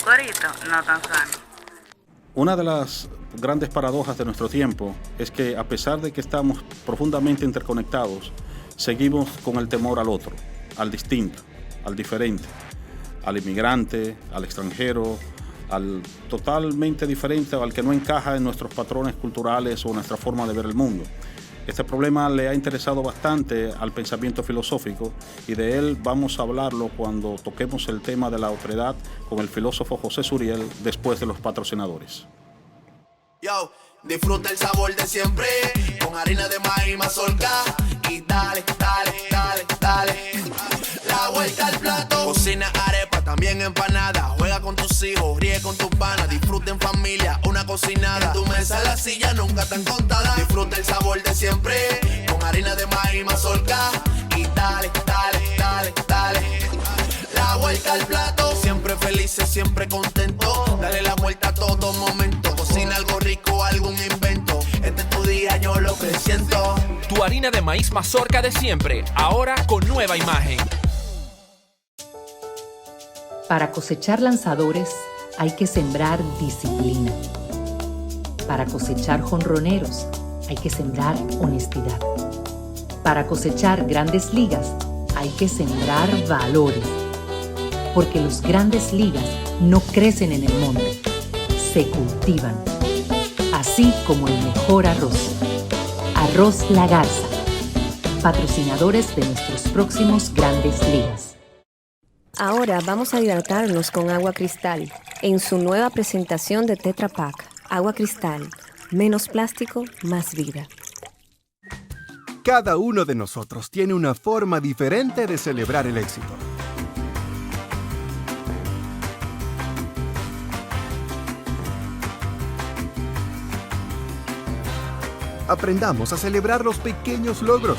corito no tan sano. Una de las grandes paradojas de nuestro tiempo es que a pesar de que estamos profundamente interconectados, seguimos con el temor al otro, al distinto, al diferente, al inmigrante, al extranjero, al totalmente diferente o al que no encaja en nuestros patrones culturales o nuestra forma de ver el mundo. Este problema le ha interesado bastante al pensamiento filosófico y de él vamos a hablarlo cuando toquemos el tema de la otredad con el filósofo José Suriel después de los patrocinadores. Yo, disfruta el sabor de siempre con harina de maíz mazorca y dale, dale, dale, dale. La vuelta al plato. Cocina arepa, también empanada. Juega con tus hijos, ríe con tus panas. Disfruta en familia, una cocinada. En tu mesa la silla nunca tan contada. Disfruta el sabor de siempre con harina de maíz mazorca y dale, dale, dale, dale. La vuelta al plato. Siempre felices, siempre contento. Dale la vuelta a todo momento. Cocina algo rico, algún invento. Este es tu día, yo lo que siento. Tu harina de maíz mazorca de siempre, ahora con nueva imagen. Para cosechar lanzadores hay que sembrar disciplina. Para cosechar jonroneros hay que sembrar honestidad. Para cosechar grandes ligas hay que sembrar valores. Porque los grandes ligas no crecen en el monte, se cultivan. Así como el mejor arroz. Arroz La Garza, patrocinadores de nuestros próximos grandes ligas. Ahora vamos a hidratarnos con agua cristal en su nueva presentación de Tetra Pak. Agua cristal, menos plástico, más vida. Cada uno de nosotros tiene una forma diferente de celebrar el éxito. Aprendamos a celebrar los pequeños logros.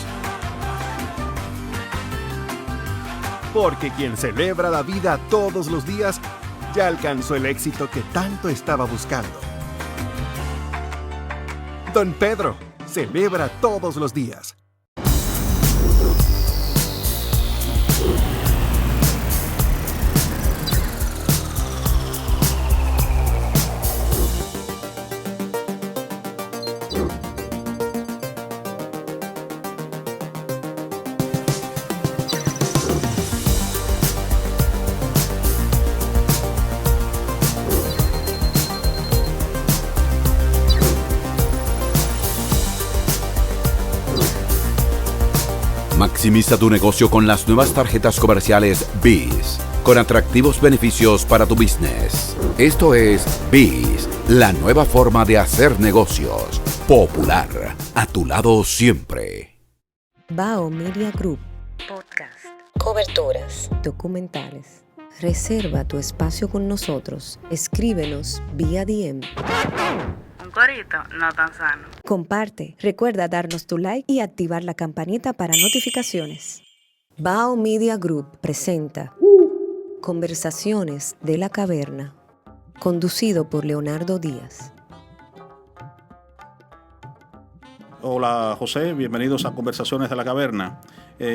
Porque quien celebra la vida todos los días ya alcanzó el éxito que tanto estaba buscando. Don Pedro celebra todos los días. Maximiza tu negocio con las nuevas tarjetas comerciales BIS, con atractivos beneficios para tu business. Esto es BIS, la nueva forma de hacer negocios. Popular, a tu lado siempre. Bao Media Group. Podcast. Coberturas. Documentales. Reserva tu espacio con nosotros. Escríbenos vía DM. Un corito no tan sano. Comparte, recuerda darnos tu like y activar la campanita para notificaciones. Bao Media Group presenta Conversaciones de la Caverna, conducido por Leonardo Díaz. Hola José, bienvenidos a Conversaciones de la Caverna.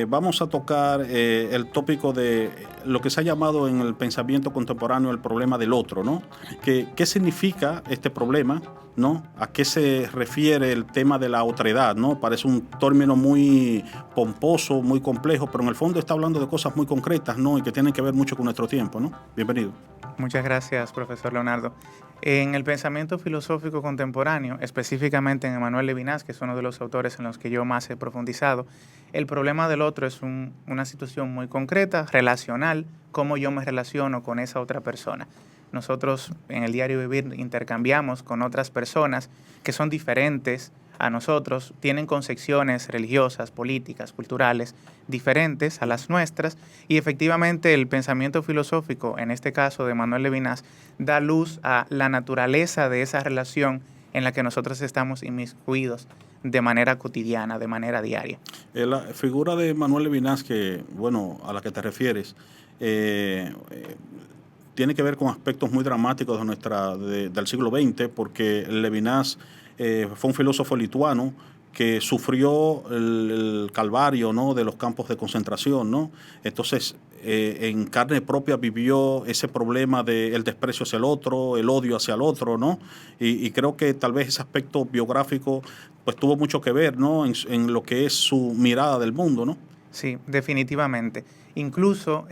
Vamos a tocar el tópico de lo que se ha llamado en el pensamiento contemporáneo el problema del otro, ¿no? ¿Qué significa este problema, ¿no? ¿A qué se refiere el tema de la otredad, ¿no? Parece un término muy pomposo, muy complejo, pero en el fondo está hablando de cosas muy concretas, ¿no? Y que tienen que ver mucho con nuestro tiempo, ¿no? Bienvenido. Muchas gracias, profesor Leonardo. En el pensamiento filosófico contemporáneo, específicamente en Emmanuel Levinas, que es uno de los autores en los que yo más he profundizado, el problema del otro es una situación muy concreta, relacional, cómo yo me relaciono con esa otra persona. Nosotros en el diario vivir intercambiamos con otras personas que son diferentes a nosotros, tienen concepciones religiosas, políticas, culturales diferentes a las nuestras, y efectivamente el pensamiento filosófico, en este caso de Emmanuel Levinas, da luz a la naturaleza de esa relación en la que nosotros estamos inmiscuidos de manera cotidiana, de manera diaria. La figura de Emmanuel Levinas, que, bueno, a la que te refieres, tiene que ver con aspectos muy dramáticos del siglo XX, porque Levinas fue un filósofo lituano que sufrió el calvario, ¿no?, de los campos de concentración, ¿no? Entonces, en carne propia vivió ese problema del desprecio hacia el otro, el odio hacia el otro, ¿no? Y creo que tal vez ese aspecto biográfico pues tuvo mucho que ver, ¿no?, en lo que es su mirada del mundo, ¿no? Sí, definitivamente. Incluso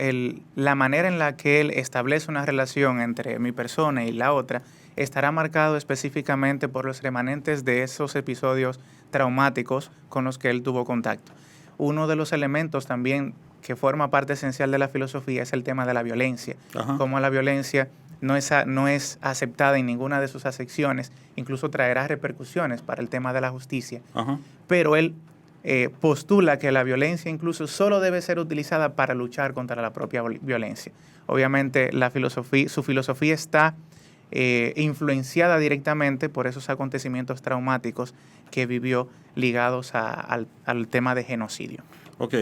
la manera en la que él establece una relación entre mi persona y la otra estará marcado específicamente por los remanentes de esos episodios traumáticos con los que él tuvo contacto. Uno de los elementos también que forma parte esencial de la filosofía es el tema de la violencia. Ajá. Cómo la violencia no es aceptada en ninguna de sus acepciones, incluso traerá repercusiones para el tema de la justicia. Ajá. Pero él postula que la violencia incluso solo debe ser utilizada para luchar contra la propia violencia. Obviamente su filosofía está influenciada directamente por esos acontecimientos traumáticos que vivió ligados al tema de genocidio. Ok.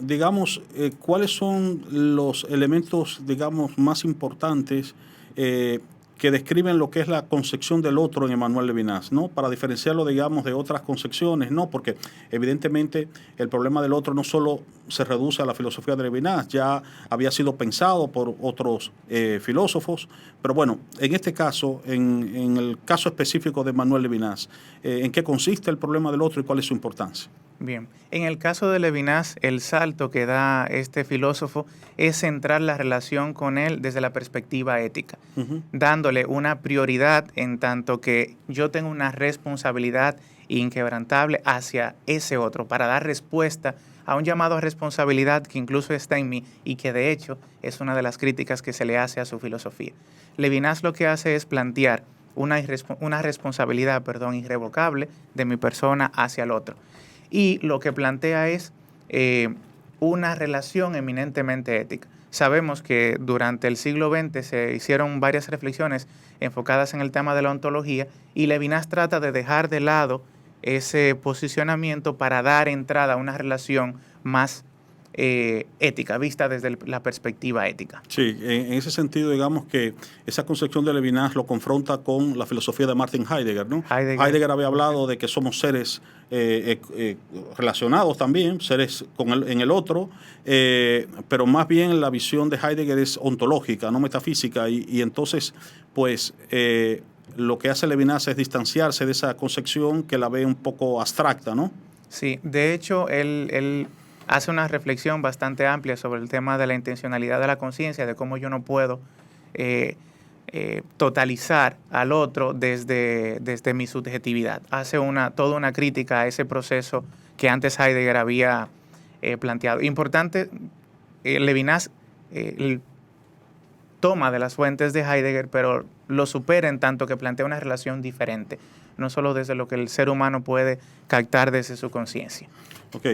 Digamos, ¿cuáles son los elementos, digamos, más importantes que describen lo que es la concepción del otro en Emmanuel Levinas, ¿no? Para diferenciarlo, digamos, de otras concepciones, ¿no? Porque evidentemente el problema del otro no solo se reduce a la filosofía de Levinas, ya había sido pensado por otros filósofos, pero bueno, en este caso, en el caso específico de Emmanuel Levinas, ¿en qué consiste el problema del otro y cuál es su importancia? Bien, en el caso de Levinas, el salto que da este filósofo es centrar la relación con él desde la perspectiva ética, dándole una prioridad en tanto que yo tengo una responsabilidad inquebrantable hacia ese otro para dar respuesta a un llamado a responsabilidad que incluso está en mí y que de hecho es una de las críticas que se le hace a su filosofía. Levinas lo que hace es plantear una responsabilidad irrevocable de mi persona hacia el otro. Y lo que plantea es una relación eminentemente ética. Sabemos que durante el siglo XX se hicieron varias reflexiones enfocadas en el tema de la ontología y Levinas trata de dejar de lado ese posicionamiento para dar entrada a una relación más ética, vista desde la perspectiva ética. Sí, en ese sentido, digamos que esa concepción de Levinas lo confronta con la filosofía de Martin Heidegger, ¿no? Heidegger había hablado de que somos seres relacionados también, seres en el otro, pero más bien la visión de Heidegger es ontológica, no metafísica, y entonces, pues, lo que hace Levinas es distanciarse de esa concepción que la ve un poco abstracta, ¿no? Sí, de hecho, él hace una reflexión bastante amplia sobre el tema de la intencionalidad de la conciencia, de cómo yo no puedo totalizar al otro desde mi subjetividad. Hace toda una crítica a ese proceso que antes Heidegger había planteado. Importante, Levinas toma de las fuentes de Heidegger, pero lo supera en tanto que plantea una relación diferente, no solo desde lo que el ser humano puede captar desde su conciencia. Ok.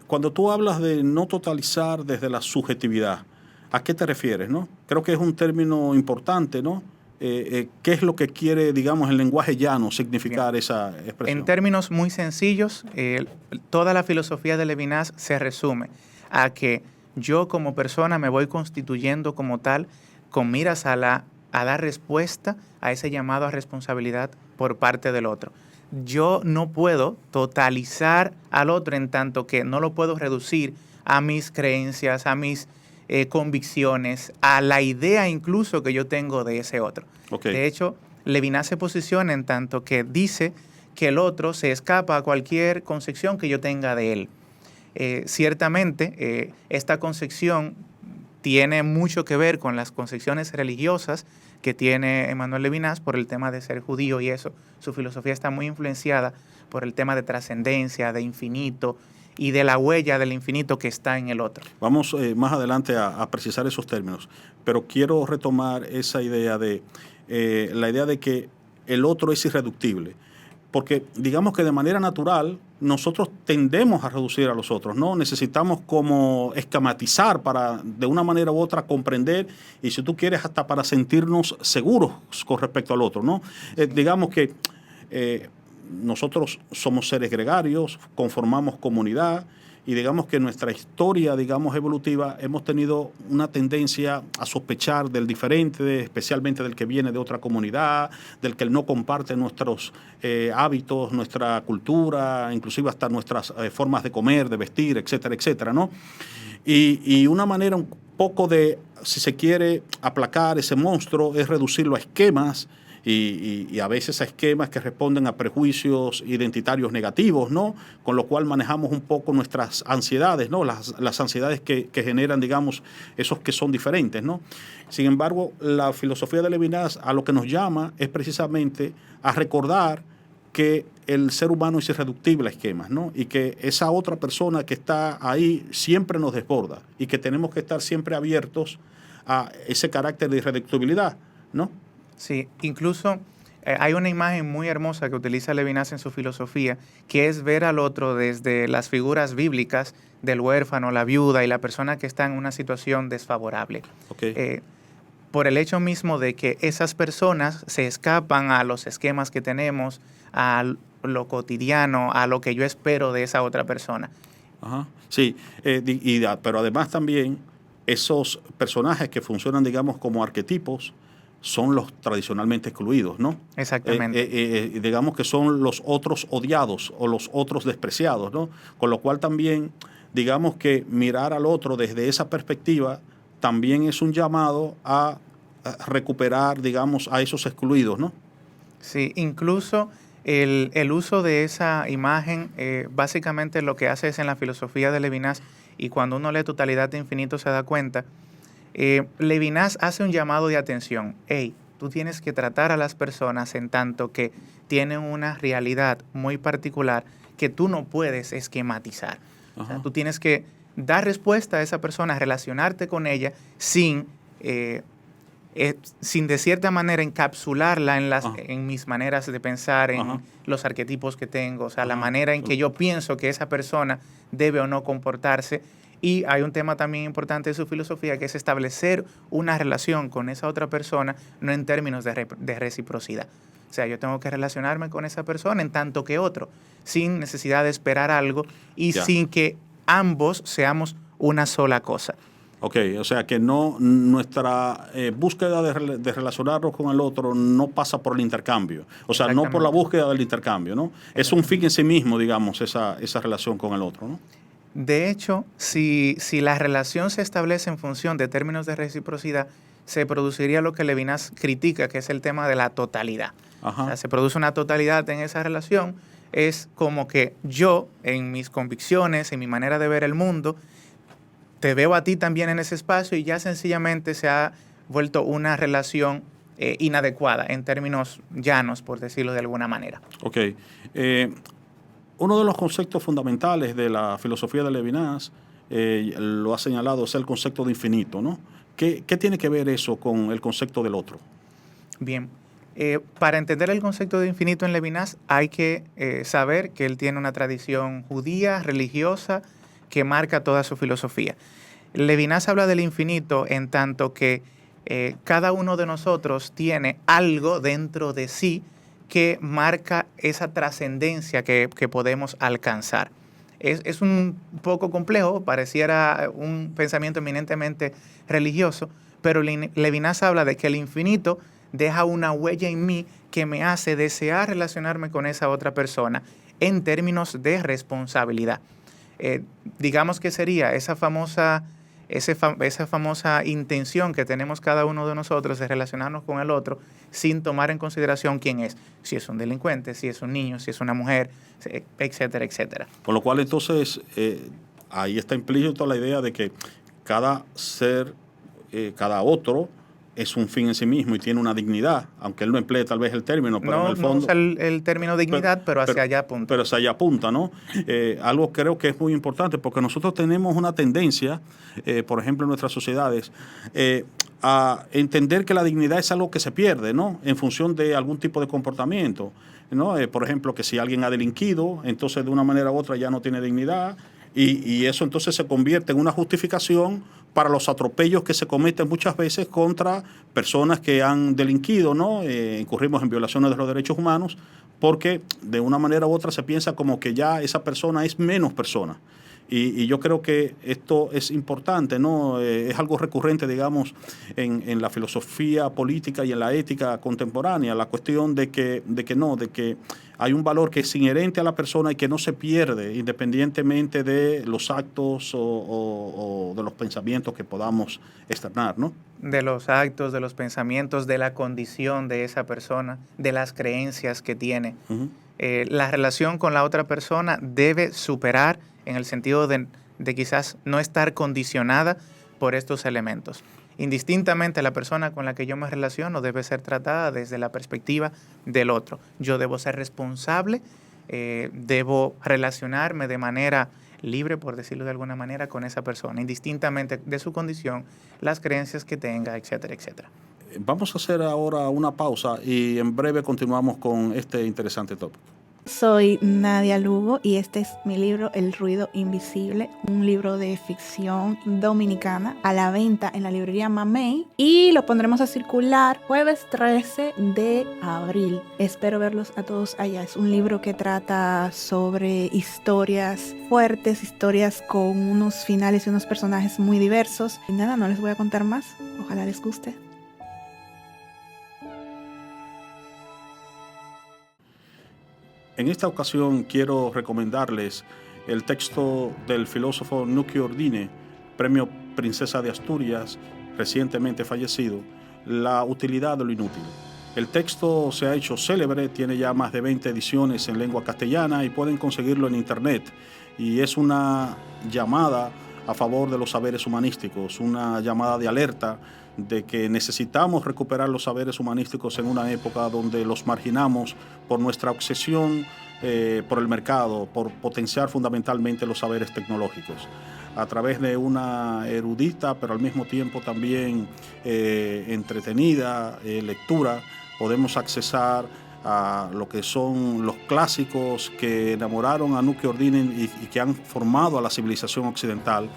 Cuando tú hablas de no totalizar desde la subjetividad, ¿a qué te refieres, no? Creo que es un término importante, ¿no? ¿Qué es lo que quiere, digamos, el lenguaje llano significar esa expresión? En términos muy sencillos, toda la filosofía de Levinas se resume a que yo como persona me voy constituyendo como tal con miras a dar respuesta a ese llamado a responsabilidad por parte del otro. Yo no puedo totalizar al otro en tanto que no lo puedo reducir a mis creencias, a mis convicciones, a la idea incluso que yo tengo de ese otro. Okay. De hecho, Levinas se posiciona en tanto que dice que el otro se escapa a cualquier concepción que yo tenga de él. Ciertamente, esta concepción tiene mucho que ver con las concepciones religiosas que tiene Emmanuel Levinas por el tema de ser judío y eso. Su filosofía está muy influenciada por el tema de trascendencia, de infinito y de la huella del infinito que está en el otro. Vamos más adelante a precisar esos términos, pero quiero retomar esa idea la idea de que el otro es irreductible. Porque digamos que de manera natural nosotros tendemos a reducir a los otros, ¿no? Necesitamos como esquematizar para de una manera u otra comprender y si tú quieres hasta para sentirnos seguros con respecto al otro, ¿no? Digamos que nosotros somos seres gregarios, conformamos comunidad y digamos que nuestra historia, digamos, evolutiva, hemos tenido una tendencia a sospechar del diferente, especialmente del que viene de otra comunidad, del que no comparte nuestros hábitos, nuestra cultura, inclusive hasta nuestras formas de comer, de vestir, etcétera, etcétera, ¿no? Y una manera un poco de, si se quiere, aplacar ese monstruo es reducirlo a esquemas, y a veces a esquemas que responden a prejuicios identitarios negativos, ¿no? Con lo cual manejamos un poco nuestras ansiedades, ¿no? Las ansiedades que generan, digamos, esos que son diferentes, ¿no? Sin embargo, la filosofía de Levinas a lo que nos llama es precisamente a recordar que el ser humano es irreductible a esquemas, ¿no? Y que esa otra persona que está ahí siempre nos desborda y que tenemos que estar siempre abiertos a ese carácter de irreductibilidad, ¿no? Sí, incluso hay una imagen muy hermosa que utiliza Levinas en su filosofía, que es ver al otro desde las figuras bíblicas del huérfano, la viuda y la persona que está en una situación desfavorable. Okay. Por el hecho mismo de que esas personas se escapan a los esquemas que tenemos, a lo cotidiano, a lo que yo espero de esa otra persona. Ajá. Sí, pero además también esos personajes que funcionan, digamos, como arquetipos, son los tradicionalmente excluidos, ¿no? Exactamente. Digamos que son los otros odiados o los otros despreciados, ¿no? Con lo cual también, digamos que mirar al otro desde esa perspectiva también es un llamado a recuperar, digamos, a esos excluidos, ¿no? Sí, incluso el uso de esa imagen básicamente lo que hace es en la filosofía de Levinas, y cuando uno lee Totalidad de Infinito se da cuenta. Levinas hace un llamado de atención. Hey, tú tienes que tratar a las personas en tanto que tienen una realidad muy particular que tú no puedes esquematizar. O sea, tú tienes que dar respuesta a esa persona, relacionarte con ella sin de cierta manera encapsularla en mis maneras de pensar, en los arquetipos que tengo, o sea, la manera en que yo pienso que esa persona debe o no comportarse. Y hay un tema también importante de su filosofía, que es establecer una relación con esa otra persona, no en términos de reciprocidad. O sea, yo tengo que relacionarme con esa persona en tanto que otro, sin necesidad de esperar algo y sin que ambos seamos una sola cosa. Ok, o sea que no nuestra búsqueda de relacionarnos con el otro no pasa por el intercambio. O sea, no por la búsqueda del intercambio, ¿no? Es un fin en sí mismo, digamos, esa relación con el otro, ¿no? De hecho, si la relación se establece en función de términos de reciprocidad, se produciría lo que Levinas critica, que es el tema de la totalidad. O sea, se produce una totalidad en esa relación. Es como que yo, en mis convicciones, en mi manera de ver el mundo, te veo a ti también en ese espacio y ya sencillamente se ha vuelto una relación inadecuada en términos llanos, por decirlo de alguna manera. Ok. Uno de los conceptos fundamentales de la filosofía de Levinas, lo ha señalado, es el concepto de infinito, ¿no? ¿Qué tiene que ver eso con el concepto del otro? Bien, para entender el concepto de infinito en Levinas hay que saber que él tiene una tradición judía, religiosa, que marca toda su filosofía. Levinas habla del infinito en tanto que cada uno de nosotros tiene algo dentro de sí que marca esa trascendencia que podemos alcanzar. Es un poco complejo, pareciera un pensamiento eminentemente religioso, pero Levinas habla de que el infinito deja una huella en mí que me hace desear relacionarme con esa otra persona en términos de responsabilidad. Digamos que sería esa famosa intención que tenemos cada uno de nosotros de relacionarnos con el otro sin tomar en consideración quién es, si es un delincuente, si es un niño, si es una mujer, etcétera, etcétera. Con lo cual entonces ahí está implícito la idea de que cada ser, cada otro es un fin en sí mismo y tiene una dignidad, aunque él no emplee tal vez el término, pero en el fondo... No usa el término dignidad, pero hacia allá apunta. Pero hacia allá apunta, ¿no? Algo creo que es muy importante, porque nosotros tenemos una tendencia, por ejemplo, en nuestras sociedades, a entender que la dignidad es algo que se pierde, ¿no? En función de algún tipo de comportamiento, ¿no? Por ejemplo, que si alguien ha delinquido, entonces de una manera u otra ya no tiene dignidad, y eso entonces se convierte en una justificación para los atropellos que se cometen muchas veces contra personas que han delinquido, ¿no? Incurrimos en violaciones de los derechos humanos, porque de una manera u otra se piensa como que ya esa persona es menos persona. Y yo creo que esto es importante, ¿no? Es algo recurrente, digamos, en la filosofía política y en la ética contemporánea, la cuestión de que hay un valor que es inherente a la persona y que no se pierde independientemente de los actos o de los pensamientos que podamos externar, ¿no? De los actos, de los pensamientos, de la condición de esa persona, de las creencias que tiene. La relación con la otra persona debe superar en el sentido de quizás no estar condicionada por estos elementos. Indistintamente, la persona con la que yo me relaciono debe ser tratada desde la perspectiva del otro. Yo debo ser responsable, debo relacionarme de manera libre, por decirlo de alguna manera, con esa persona, indistintamente de su condición, las creencias que tenga, etcétera, etcétera. Vamos a hacer ahora una pausa y en breve continuamos con este interesante tópico. Soy Nadia Lugo y este es mi libro El ruido invisible, un libro de ficción dominicana a la venta en la librería Mamey y lo pondremos a circular jueves 13 de abril. Espero verlos a todos allá. Es un libro que trata sobre historias fuertes, historias con unos finales y unos personajes muy diversos. Y nada, no les voy a contar más. Ojalá les guste. En esta ocasión quiero recomendarles el texto del filósofo Nuccio Ordine, premio Princesa de Asturias, recientemente fallecido, La utilidad de lo inútil. El texto se ha hecho célebre, tiene ya más de 20 ediciones en lengua castellana y pueden conseguirlo en internet. Y es una llamada a favor de los saberes humanísticos, una llamada de alerta de que necesitamos recuperar los saberes humanísticos en una época donde los marginamos por nuestra obsesión por el mercado, por potenciar fundamentalmente los saberes tecnológicos. A través de una erudita, pero al mismo tiempo también entretenida lectura, podemos accesar a lo que son los clásicos que enamoraron a Nuccio Ordine y que han formado a la civilización occidental.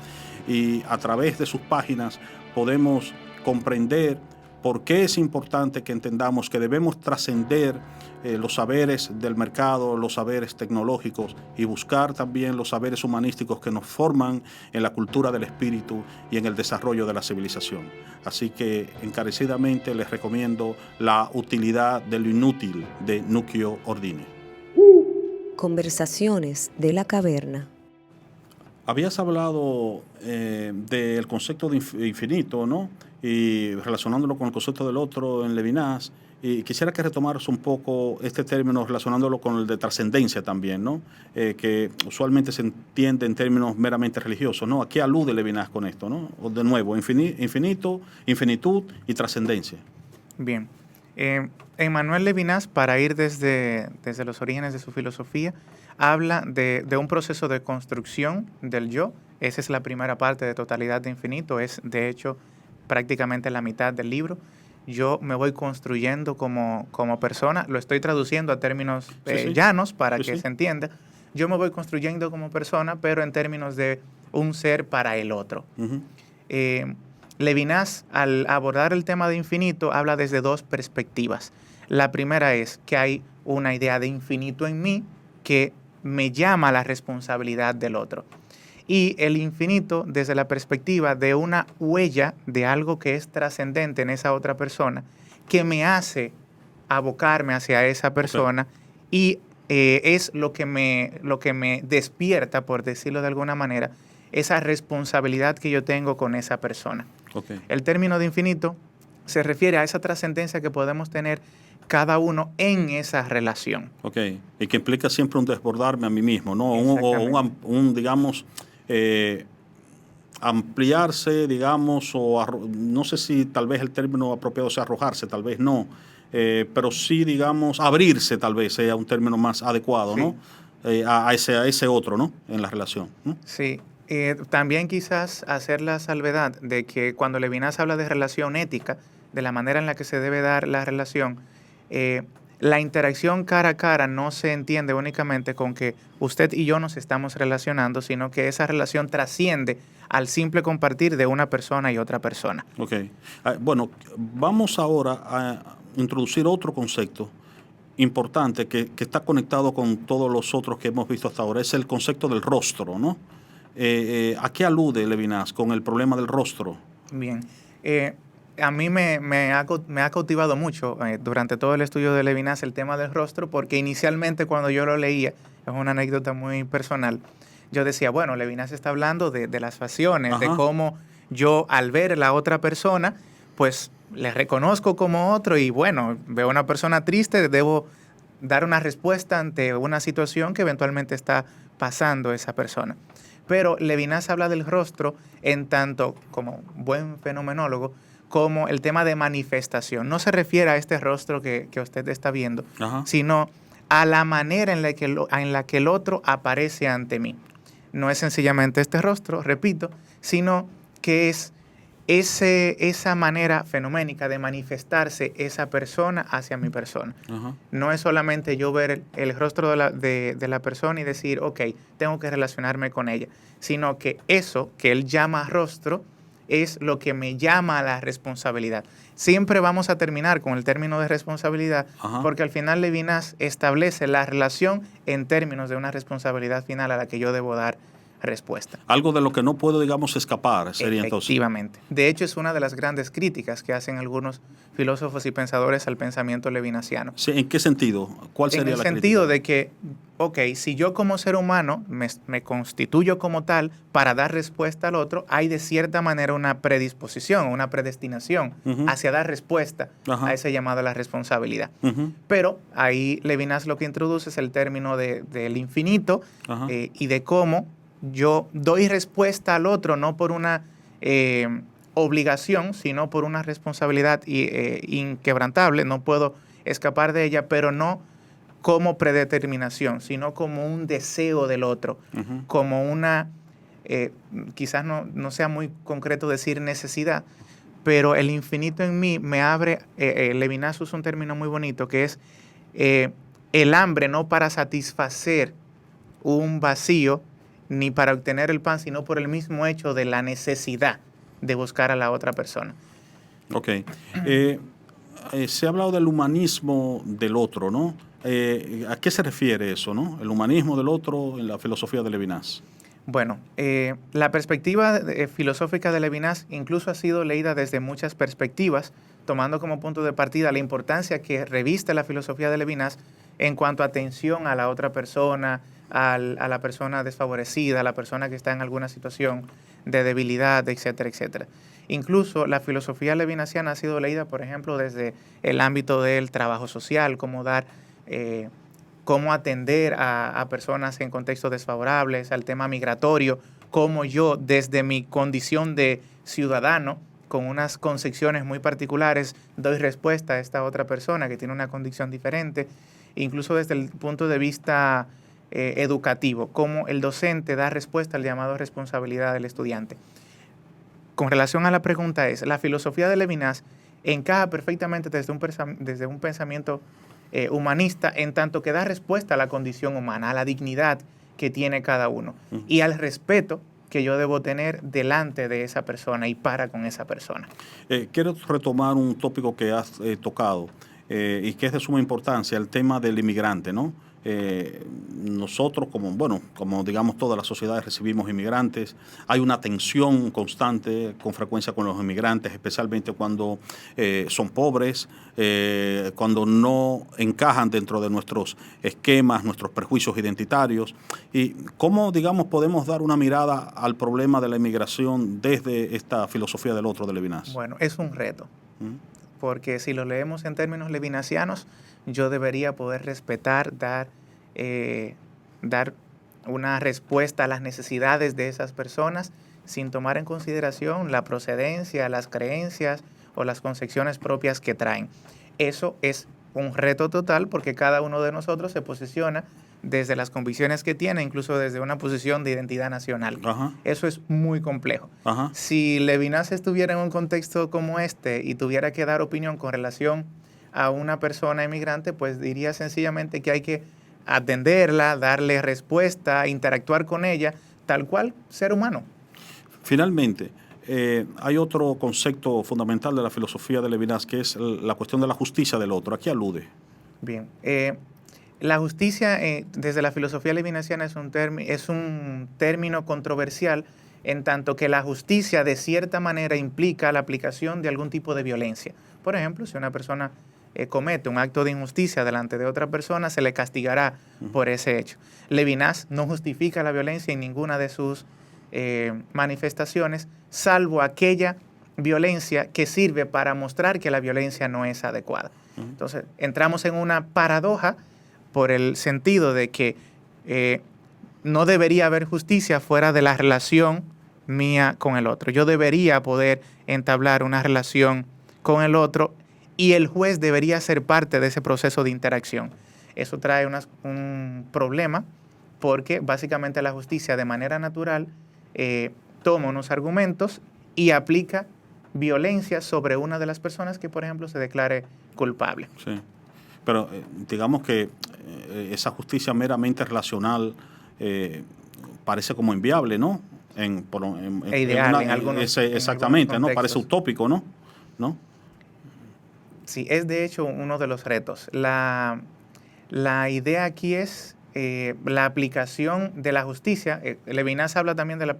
Y a través de sus páginas podemos comprender por qué es importante que entendamos que debemos trascender los saberes del mercado, los saberes tecnológicos y buscar también los saberes humanísticos que nos forman en la cultura del espíritu y en el desarrollo de la civilización. Así que encarecidamente les recomiendo La utilidad de lo inútil de Nuccio Ordine. Conversaciones de la caverna. Habías hablado del concepto de infinito, ¿no? Y relacionándolo con el concepto del otro en Levinas. Y quisiera que retomaras un poco este término relacionándolo con el de trascendencia también, ¿no? Que usualmente se entiende en términos meramente religiosos, ¿no? ¿A qué alude Levinas con esto, ¿no? De nuevo, infinito, infinitud y trascendencia. Bien. Emmanuel Levinas, para ir desde los orígenes de su filosofía, habla de un proceso de construcción del yo. Esa es la primera parte de Totalidad de Infinito. Es, de hecho, prácticamente la mitad del libro. Yo me voy construyendo como persona. Lo estoy traduciendo a términos llanos para que se entienda. Yo me voy construyendo como persona, pero en términos de un ser para el otro. Levinas, al abordar el tema de infinito, habla desde dos perspectivas. La primera es que hay una idea de infinito en mí que me llama a la responsabilidad del otro. Y el infinito desde la perspectiva de una huella de algo que es trascendente en esa otra persona, que me hace abocarme hacia esa persona y es lo que me despierta, por decirlo de alguna manera, esa responsabilidad que yo tengo con esa persona. El término de infinito se refiere a esa trascendencia que podemos tener cada uno en esa relación. Y que implica siempre un desbordarme a mí mismo, ¿no? Digamos, ampliarse, digamos, no sé si tal vez el término apropiado sea arrojarse, tal vez no, pero sí, digamos, abrirse tal vez sea un término más adecuado, ¿no? A ese otro, ¿no? En la relación, ¿no? Sí. También quizás hacer la salvedad de que cuando Levinas habla de relación ética, de la manera en la que se debe dar la relación, la interacción cara a cara no se entiende únicamente con que usted y yo nos estamos relacionando, sino que esa relación trasciende al simple compartir de una persona y otra persona. Bueno, vamos ahora a introducir otro concepto importante que está conectado con todos los otros que hemos visto hasta ahora. Es el concepto del rostro, ¿no? ¿A qué alude Levinas con el problema del rostro? Bien. A mí me ha cautivado mucho durante todo el estudio de Levinas el tema del rostro, porque inicialmente cuando yo lo leía, es una anécdota muy personal, yo decía, bueno, Levinas está hablando de las facciones, de cómo yo al ver a la otra persona, pues le reconozco como otro y bueno, veo a una persona triste, debo dar una respuesta ante una situación que eventualmente está pasando esa persona. Pero Levinas habla del rostro en tanto, como buen fenomenólogo, como el tema de manifestación. No se refiere a este rostro que usted está viendo, sino a la manera en la que el otro aparece ante mí. No es sencillamente este rostro, repito, sino que es esa manera fenoménica de manifestarse esa persona hacia mi persona. No es solamente yo ver el rostro de la persona y decir, ok, tengo que relacionarme con ella, sino que eso que él llama rostro es lo que me llama a la responsabilidad. Siempre vamos a terminar con el término de responsabilidad, porque al final Levinas establece la relación en términos de una responsabilidad final a la que yo debo dar respuesta. Algo de lo que no puedo, digamos, escapar sería entonces. Efectivamente. De hecho, es una de las grandes críticas que hacen algunos filósofos y pensadores al pensamiento levinasiano. Sí, ¿en qué sentido? ¿Cuál sería la crítica? En el sentido de que, ok, si yo como ser humano me constituyo como tal para dar respuesta al otro, hay de cierta manera una predisposición, una predestinación hacia dar respuesta a ese llamado a la responsabilidad. Pero ahí Levinas lo que introduce es el término del infinito y de cómo yo doy respuesta al otro no por una obligación, sino por una responsabilidad inquebrantable. No puedo escapar de ella, pero no como predeterminación, sino como un deseo del otro, como una, quizás no sea muy concreto decir necesidad, pero el infinito en mí me abre, Levinas usa un término muy bonito que es el hambre no para satisfacer un vacío, ni para obtener el pan, sino por el mismo hecho de la necesidad de buscar a la otra persona. Ok. Se ha hablado del humanismo del otro, ¿no? ¿A qué se refiere eso, no? El humanismo del otro en la filosofía de Levinas. Bueno, la perspectiva filosófica de Levinas incluso ha sido leída desde muchas perspectivas, tomando como punto de partida la importancia que reviste la filosofía de Levinas en cuanto a atención a la otra persona, a la persona desfavorecida, a la persona que está en alguna situación de debilidad, etcétera, etcétera. Incluso la filosofía levinasiana ha sido leída, por ejemplo, desde el ámbito del trabajo social, cómo atender a personas en contextos desfavorables, al tema migratorio, cómo yo, desde mi condición de ciudadano, con unas concepciones muy particulares, doy respuesta a esta otra persona que tiene una condición diferente, incluso desde el punto de vista educativo, cómo el docente da respuesta al llamado responsabilidad del estudiante. Con relación a la pregunta la filosofía de Levinas encaja perfectamente desde un pensamiento humanista, en tanto que da respuesta a la condición humana, a la dignidad que tiene cada uno y al respeto que yo debo tener delante de esa persona y para con esa persona. Quiero retomar un tópico que has tocado y que es de suma importancia, el tema del inmigrante, ¿no? Nosotros, como digamos todas las sociedades recibimos inmigrantes, hay una tensión constante con frecuencia con los inmigrantes, especialmente cuando son pobres, cuando no encajan dentro de nuestros esquemas, nuestros prejuicios identitarios. Y cómo, digamos, podemos dar una mirada al problema de la inmigración desde esta filosofía del otro de Levinas. Bueno, es un reto, porque si lo leemos en términos levinasianos, yo debería poder respetar, dar una respuesta a las necesidades de esas personas sin tomar en consideración la procedencia, las creencias o las concepciones propias que traen. Eso es un reto total porque cada uno de nosotros se posiciona desde las convicciones que tiene, incluso desde una posición de identidad nacional. Eso es muy complejo. Si Levinas estuviera en un contexto como este y tuviera que dar opinión con relación a una persona inmigrante, pues diría sencillamente que hay que atenderla, darle respuesta, interactuar con ella, tal cual ser humano. Finalmente, hay otro concepto fundamental de la filosofía de Levinas, que es la cuestión de la justicia del otro. ¿A qué alude? Bien, La justicia, desde la filosofía levinasiana, es un término controversial, en tanto que la justicia de cierta manera implica la aplicación de algún tipo de violencia. Por ejemplo, si una persona comete un acto de injusticia delante de otra persona, se le castigará por ese hecho. Levinas no justifica la violencia en ninguna de sus manifestaciones, salvo aquella violencia que sirve para mostrar que la violencia no es adecuada. Entonces, entramos en una paradoja por el sentido de que no debería haber justicia fuera de la relación mía con el otro. Yo debería poder entablar una relación con el otro y el juez debería ser parte de ese proceso de interacción. Eso trae un problema porque básicamente la justicia de manera natural toma unos argumentos y aplica violencia sobre una de las personas que, por ejemplo, se declare culpable. Sí, pero digamos que esa justicia meramente relacional parece como inviable, ¿no? Ideal en algunos exactamente, ¿no? contextos. Parece utópico, ¿no? Sí, es de hecho uno de los retos. La idea aquí es la aplicación de la justicia. Levinas habla también de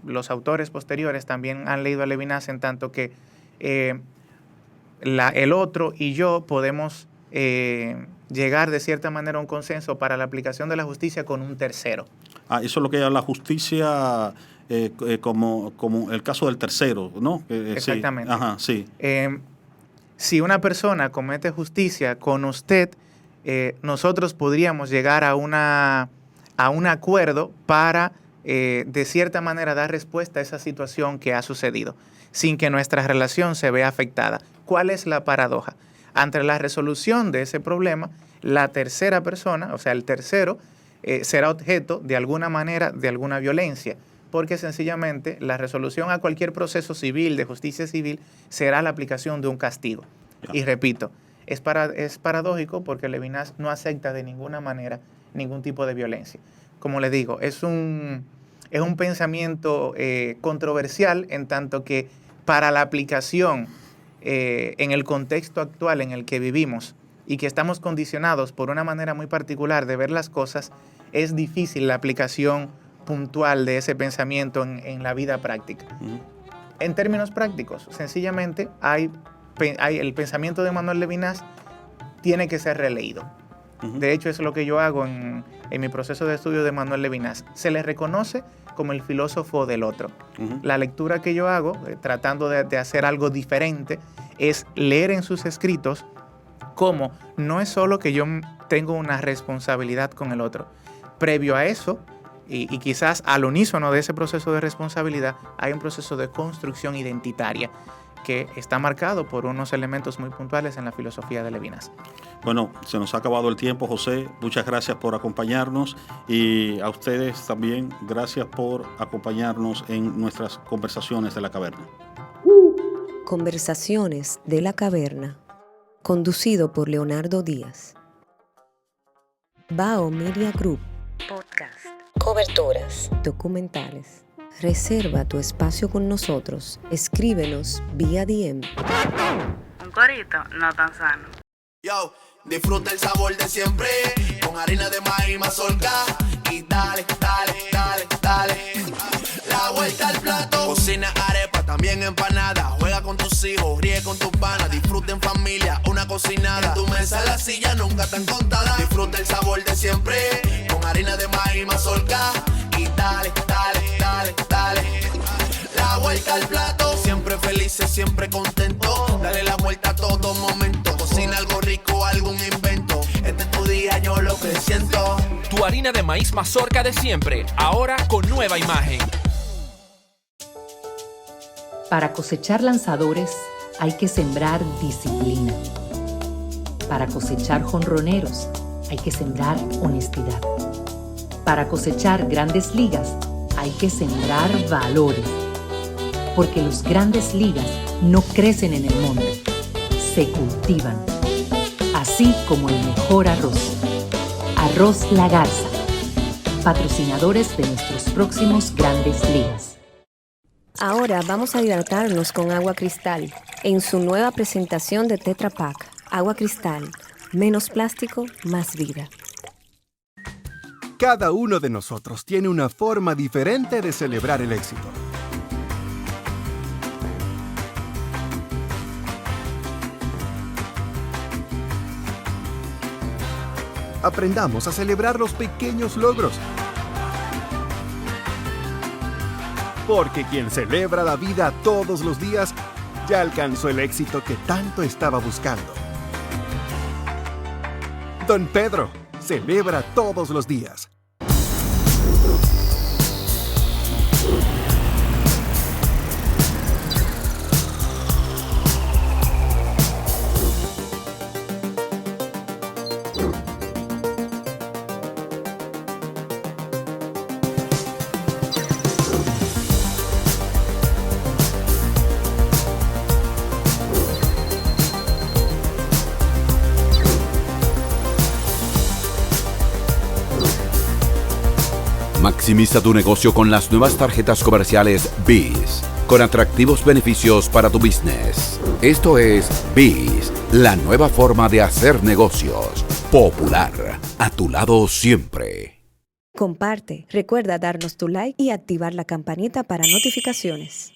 los autores posteriores también han leído a Levinas, en tanto que el otro y yo podemos llegar de cierta manera a un consenso para la aplicación de la justicia con un tercero. Eso es lo que llama la justicia como el caso del tercero, ¿no? Exactamente. Sí. Ajá, sí. Si una persona comete justicia con usted, nosotros podríamos llegar a un acuerdo para, de cierta manera, dar respuesta a esa situación que ha sucedido, sin que nuestra relación se vea afectada. ¿Cuál es la paradoja? Ante la resolución de ese problema, la tercera persona, o sea, el tercero, será objeto de alguna manera de alguna violencia, porque sencillamente la resolución a cualquier proceso civil, de justicia civil, será la aplicación de un castigo. Y repito, es paradójico porque Levinas no acepta de ninguna manera ningún tipo de violencia. Como le digo, es un pensamiento controversial, en tanto que para la aplicación en el contexto actual en el que vivimos y que estamos condicionados por una manera muy particular de ver las cosas, es difícil la aplicación puntual de ese pensamiento en la vida práctica. En términos prácticos, sencillamente el pensamiento de Manuel Levinas tiene que ser releído. De hecho, es lo que yo hago en mi proceso de estudio de Manuel Levinas. Se le reconoce como el filósofo del otro. La lectura que yo hago, tratando de hacer algo diferente, es leer en sus escritos cómo no es solo que yo tengo una responsabilidad con el otro. Previo a eso, y quizás al unísono de ese proceso de responsabilidad, hay un proceso de construcción identitaria que está marcado por unos elementos muy puntuales en la filosofía de Levinas. Bueno, se nos ha acabado el tiempo, José. Muchas gracias por acompañarnos, y a ustedes también gracias por acompañarnos en nuestras conversaciones de la caverna. Conversaciones de la caverna, conducido por Leonardo Díaz. Bao Media Group. Podcast. Coberturas. Documentales. Reserva tu espacio con nosotros. Escríbenos vía DM. Un corito no tan sano. Yo, disfruta el sabor de siempre, con harina de maíz mazorca, y dale, dale, dale, dale. La vuelta al plato. Cocina arepa, también empanada. Juega con tus hijos, ríe con tus panas. Disfruta en familia, una cocinada. En tu mesa la silla nunca tan contada. Disfruta el sabor de siempre, con harina de maíz mazorca, y dale, dale, dale, dale. La vuelta al plato. Siempre felices, siempre contento. Dale la vuelta a todo momento. Cocina algo rico, algún invento. Este es tu día, yo lo que siento. Tu harina de maíz mazorca de siempre, ahora con nueva imagen. Para cosechar lanzadores hay que sembrar disciplina. Para cosechar jonroneros hay que sembrar honestidad. Para cosechar grandes ligas hay que sembrar valores. Porque los grandes ligas no crecen en el monte, se cultivan. Así como el mejor arroz. Arroz La Garza, patrocinadores de nuestros próximos grandes ligas. Ahora vamos a hidratarnos con agua cristal en su nueva presentación de Tetra Pak. Agua Cristal, Menos plástico, más vida. Cada uno de nosotros tiene una forma diferente de celebrar el éxito. Aprendamos a celebrar los pequeños logros. Porque quien celebra la vida todos los días ya alcanzó el éxito que tanto estaba buscando. Don Pedro celebra todos los días. Maximiza tu negocio con las nuevas tarjetas comerciales BIS, con atractivos beneficios para tu business. Esto es BIS, la nueva forma de hacer negocios. Popular, a tu lado siempre. Comparte, recuerda darnos tu like y activar la campanita para notificaciones.